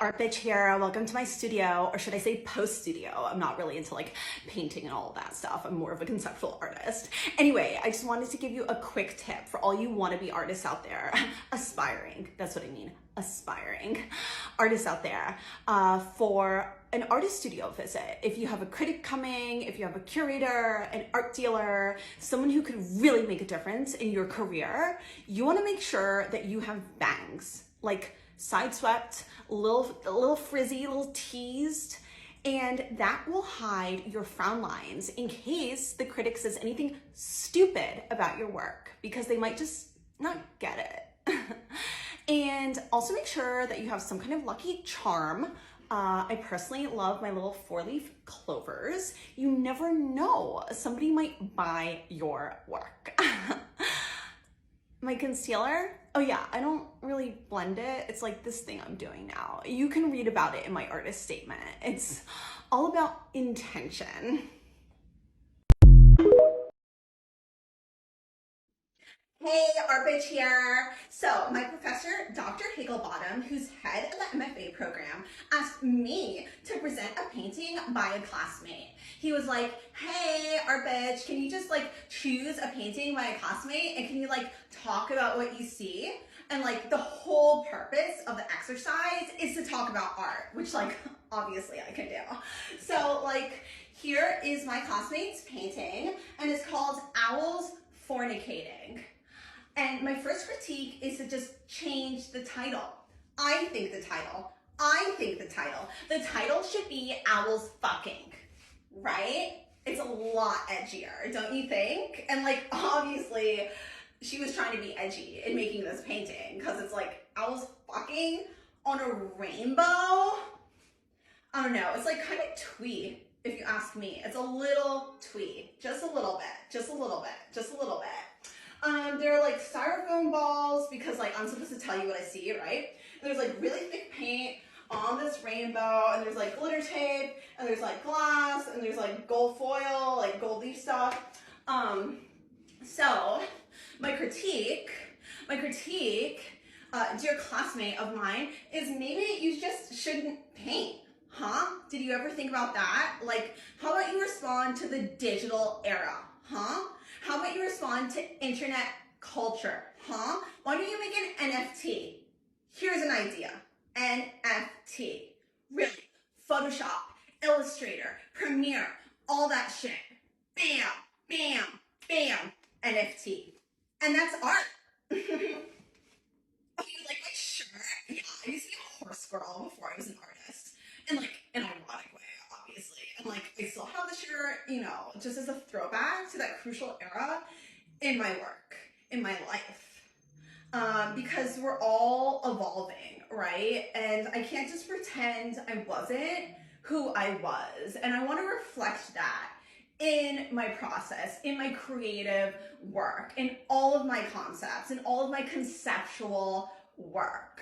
Art Bitch here. Welcome to my studio, or should I say post studio? I'm not really into like painting and all of that stuff. I'm more of a conceptual artist. Anyway, I just wanted to give you a quick tip for all you wannabe artists out there. Aspiring, that's what I mean, aspiring artists out there, for an artist studio visit. If you have a critic coming, if you have a curator, an art dealer, someone who could really make a difference in your career, you wanna make sure that you have bangs, like side swept, a little frizzy, a little teased, and that will hide your frown lines in case the critic says anything stupid about your work, because they might just not get it. And also make sure that you have some kind of lucky charm. I personally love my little 4-leaf clovers. You never know, somebody might buy your work. My concealer, oh yeah, I don't really blend it. It's like this thing I'm doing now. You can read about it in my artist statement. It's all about intention. Hey, Art Bitch here. So my professor, Dr. Higglebottom, who's head of the MFA program, asked me to present a painting by a classmate. He was like, hey, Art Bitch, can you just like choose a painting by a classmate and can you like talk about what you see? And like the whole purpose of the exercise is to talk about art, which like obviously I can do. So like here is my classmate's painting and it's called Owls Fornicating. And my first critique is to just change the title. I think the title should be Owls Fucking, right? It's a lot edgier, don't you think? And like, obviously, she was trying to be edgy in making this painting because it's like owls fucking on a rainbow. I don't know, it's like kind of twee, if you ask me. It's a little twee, just a little bit. They're like styrofoam balls because like I'm supposed to tell you what I see, right? And there's like really thick paint on this rainbow and there's like glitter tape and there's like glass and there's like gold foil, like gold leaf stuff. So my critique, dear classmate of mine, is maybe you just shouldn't paint. Huh? Did you ever think about that? Like, how about you respond to the digital era? Huh? How about you respond to internet culture? Huh? Why don't you make an NFT? Here's an idea. NFT. Really. Photoshop, Illustrator, Premiere, all that shit. Bam, bam, bam. NFT. And that's art. Oh, you like my shirt? Yeah, I used to be a horse girl before I was an artist. And like, in an ironic way, obviously. And like, I still have the shirt, you know, just as a throwback to that crucial era in my work, in my life. Because we're all evolving, right? And I can't just pretend I wasn't who I was. And I want to reflect that in my process, in my creative work, in all of my concepts, in all of my conceptual work.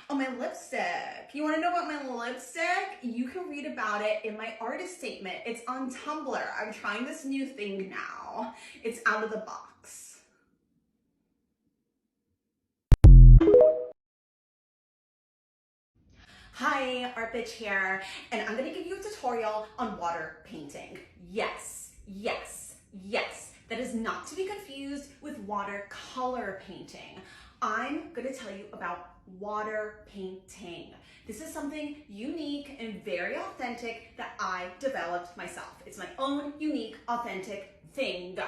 Oh, my lipstick. You want to know about my lipstick? You can read about it in my artist statement. It's on Tumblr. I'm trying this new thing now. It's out of the box. Hi, Art Bitch here, and I'm gonna give you a tutorial on water painting. Yes. That is not to be confused with watercolor painting. I'm gonna tell you about water painting. This is something unique and very authentic that I developed myself. It's my own unique, authentic thing,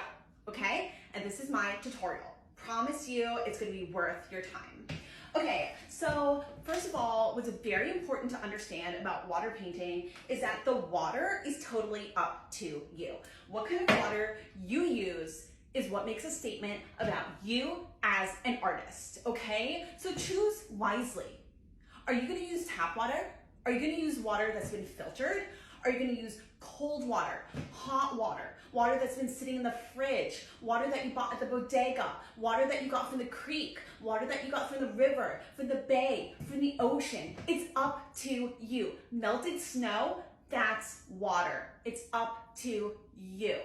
okay? And this is my tutorial. Promise you it's gonna be worth your time. Okay, so first of all, what's very important to understand about water painting is that the water is totally up to you. What kind of water you use is what makes a statement about you as an artist, okay? So choose wisely. Are you gonna use tap water? Are you gonna use water that's been filtered? Are you gonna use cold water, hot water, water that's been sitting in the fridge, water that you bought at the bodega, water that you got from the creek, water that you got from the river, from the bay, from the ocean? It's up to you. Melted snow, that's water. It's up to you.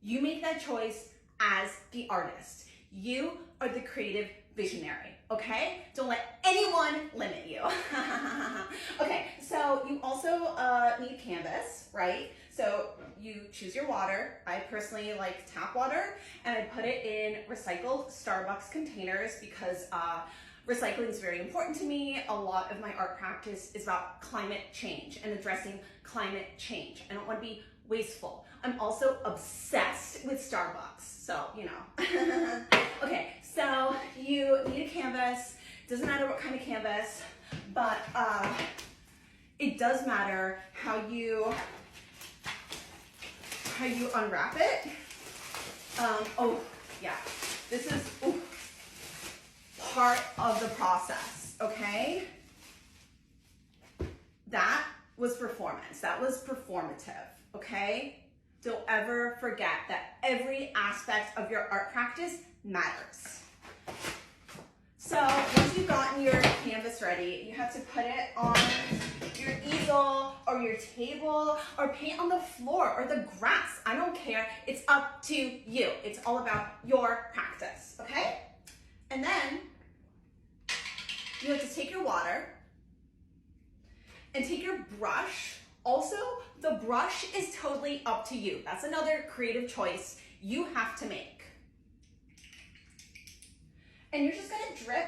You make that choice as the artist. You are the creative visionary, okay? Don't let anyone limit you. Okay, need canvas, right? So you choose your water. I personally like tap water, and I put it in recycled Starbucks containers because recycling is very important to me. A lot of my art practice is about climate change and addressing climate change. I don't want to be wasteful. I'm also obsessed with Starbucks, so you know. Okay, so you need a canvas. Doesn't matter what kind of canvas, but it does matter how you unwrap it. Oh yeah, this is part of the process. Okay, that was performance. That was performative. Okay, don't ever forget that every aspect of your art practice matters. So once you've gotten your canvas ready, you have to put it on your easel or your table or paint on the floor or the grass. I don't care. It's up to you. It's all about your practice, okay? And then you have to take your water and take your brush. Also, the brush is totally up to you. That's another creative choice you have to make. And you're just gonna drip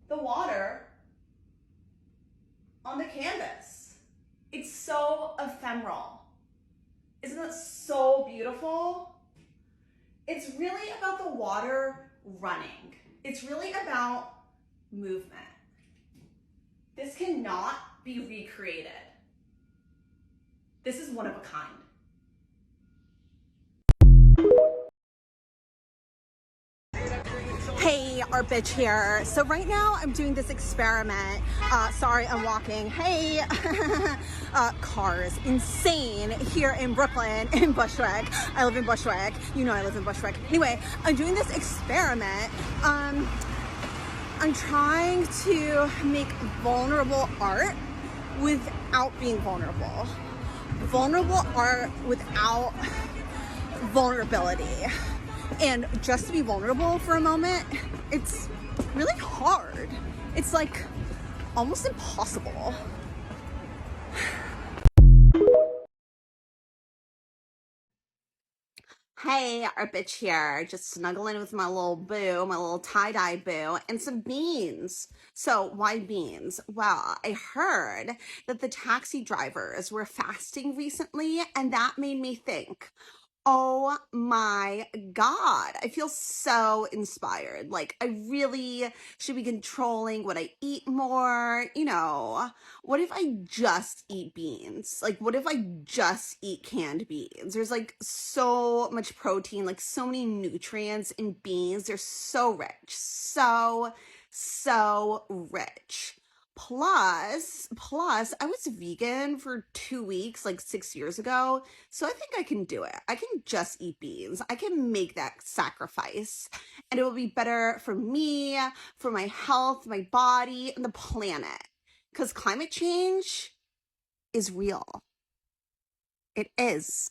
the water on the canvas. It's so ephemeral. Isn't that so beautiful? It's really about the water running. It's really about movement. This cannot be recreated. This is one of a kind. Hey, Art Bitch here. So right now I'm doing this experiment. Sorry, I'm walking. Hey, cars, insane here in Brooklyn, in Bushwick. I live in Bushwick. You know I live in Bushwick. Anyway, I'm doing this experiment. I'm trying to make vulnerable art without being vulnerable. Vulnerable art without vulnerability. And just to be vulnerable for a moment, it's really hard. It's like almost impossible. Hey, Art Bitch here, just snuggling with my little boo, my little tie-dye boo, and some beans. So why beans? Well, I heard that the taxi drivers were fasting recently, and that made me think, oh my God, I feel so inspired. Like, I really should be controlling what I eat more. You know, what if I just eat beans? Like, what if I just eat canned beans? There's like so much protein, like so many nutrients in beans. They're so rich, so rich. Plus, I was vegan for 2 weeks, like 6 years ago. So I think I can do it. I can just eat beans. I can make that sacrifice. And it will be better for me, for my health, my body, and the planet. Because climate change is real. It is.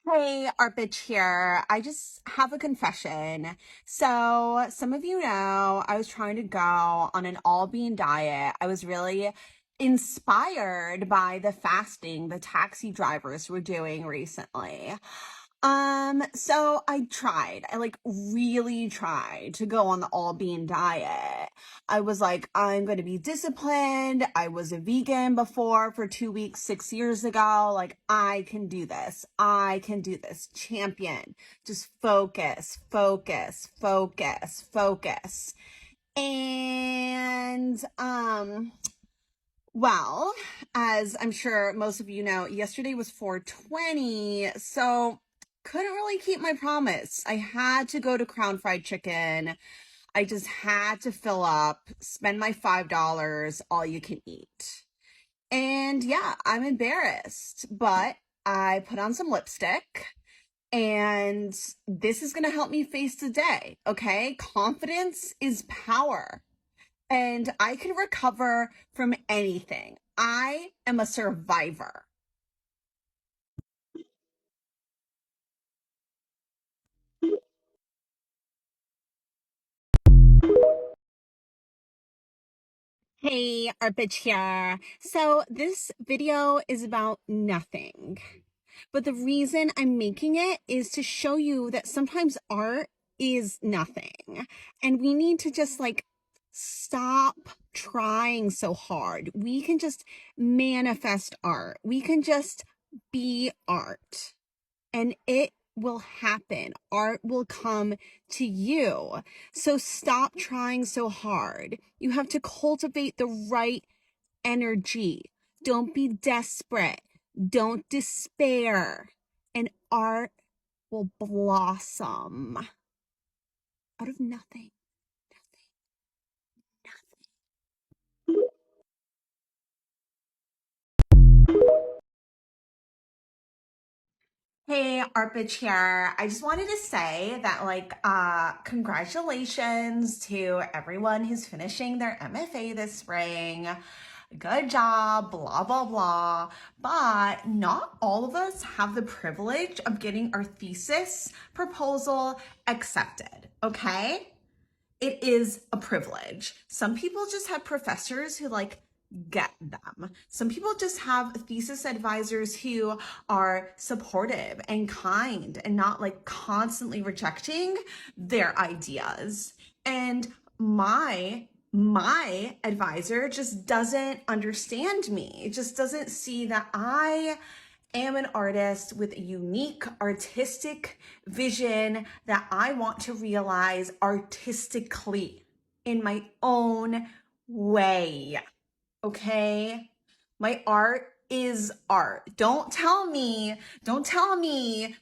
Hey, Art Bitch here. I just have a confession. So, some of you know, I was trying to go on an all bean diet. I was really inspired by the fasting the taxi drivers were doing recently. So I tried. I like really tried to go on the all bean diet. I was like, I'm going to be disciplined. I was a vegan before for 2 weeks, 6 years ago. Like, I can do this. I can do this. Champion. Just focus, focus, focus, focus. And, well, as I'm sure most of you know, yesterday was 420, so couldn't really keep my promise. I had to go to Crown Fried Chicken. I just had to fill up, spend my $5, all you can eat. And yeah, I'm embarrassed, but I put on some lipstick and this is going to help me face the day, okay? Confidence is power and I can recover from anything. I am a survivor. Hey, Arpich here. So this video is about nothing. But the reason I'm making it is to show you that sometimes art is nothing. And we need to just stop trying so hard. We can just manifest art. We can just be art. And it will happen. Art will come to you. So stop trying so hard. You have to cultivate the right energy. Don't be desperate. Don't despair. And art will blossom out of nothing. Hey, Arpich here. I just wanted to say that congratulations to everyone who's finishing their MFA this spring. Good job, blah, blah, blah. But not all of us have the privilege of getting our thesis proposal accepted, okay? It is a privilege. Some people just have professors who get them. Some people just have thesis advisors who are supportive and kind and not constantly rejecting their ideas. And my advisor just doesn't understand me. It just doesn't see that I am an artist with a unique artistic vision that I want to realize artistically in my own way. Okay? My art is art. Don't tell me,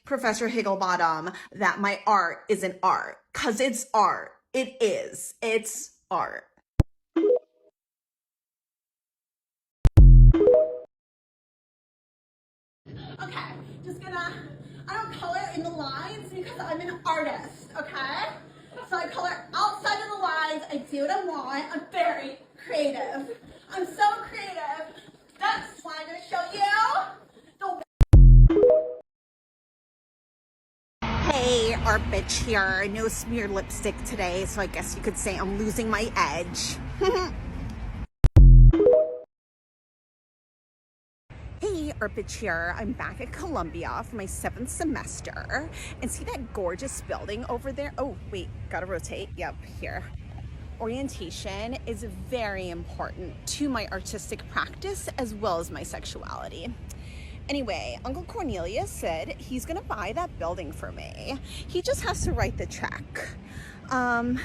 Professor Higglebottom, that my art isn't art, because it's art. It is. It's art. Okay, I don't color in the lines because I'm an artist, okay? So I color outside of the lines, I do what I want, I'm very creative. I'm so creative, that's why I'm gonna show you Hey, Arpich here. No smeared lipstick today, so I guess you could say I'm losing my edge. Hey, Arpich here. I'm back at Columbia for my 7th semester. And see that gorgeous building over there? Oh, wait, gotta rotate. Yep, here. Orientation is very important to my artistic practice as well as my sexuality. Anyway, Uncle Cornelius said he's gonna buy that building for me. He just has to write the check. And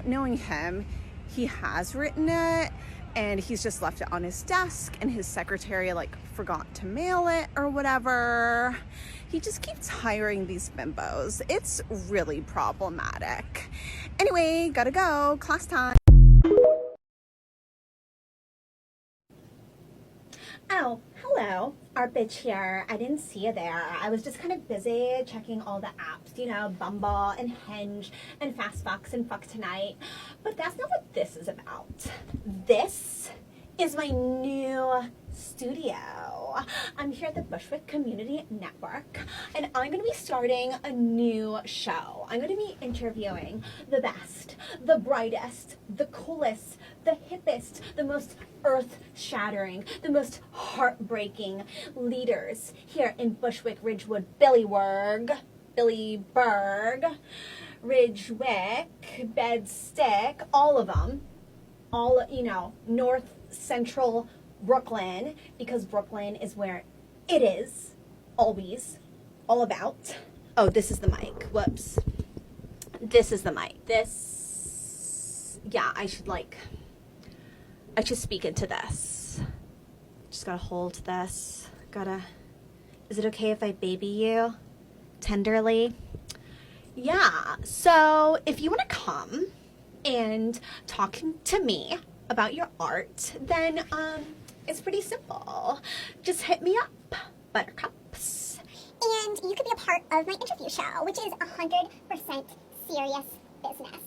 knowing him, he has written it and he's just left it on his desk and his secretary forgot to mail it or whatever. He just keeps hiring these bimbos. It's really problematic. Anyway, gotta go, class time. Oh, hello, Arpich here. I didn't see you there. I was just kind of busy checking all the apps, Bumble and Hinge and FastFox and Fuck Tonight. But that's not what this is about. This is my new studio. I'm here at the Bushwick Community Network, and I'm going to be starting a new show. I'm going to be interviewing the best, the brightest, the coolest, the hippest, the most earth-shattering, the most heartbreaking leaders here in Bushwick, Ridgewood, Billyburg, Ridgewick, Bedstick, all of them, north central Brooklyn, because Brooklyn is where it is always all about. Oh, this is the mic. Whoops. This is the mic. I should speak into this. Just gotta hold this. Is it okay if I baby you tenderly? Yeah, so if you want to come and talk to me about your art, then it's pretty simple. Just hit me up, buttercups. And you could be a part of my interview show, which is 100% serious business.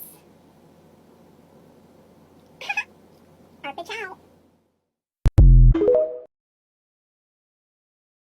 Arpich out.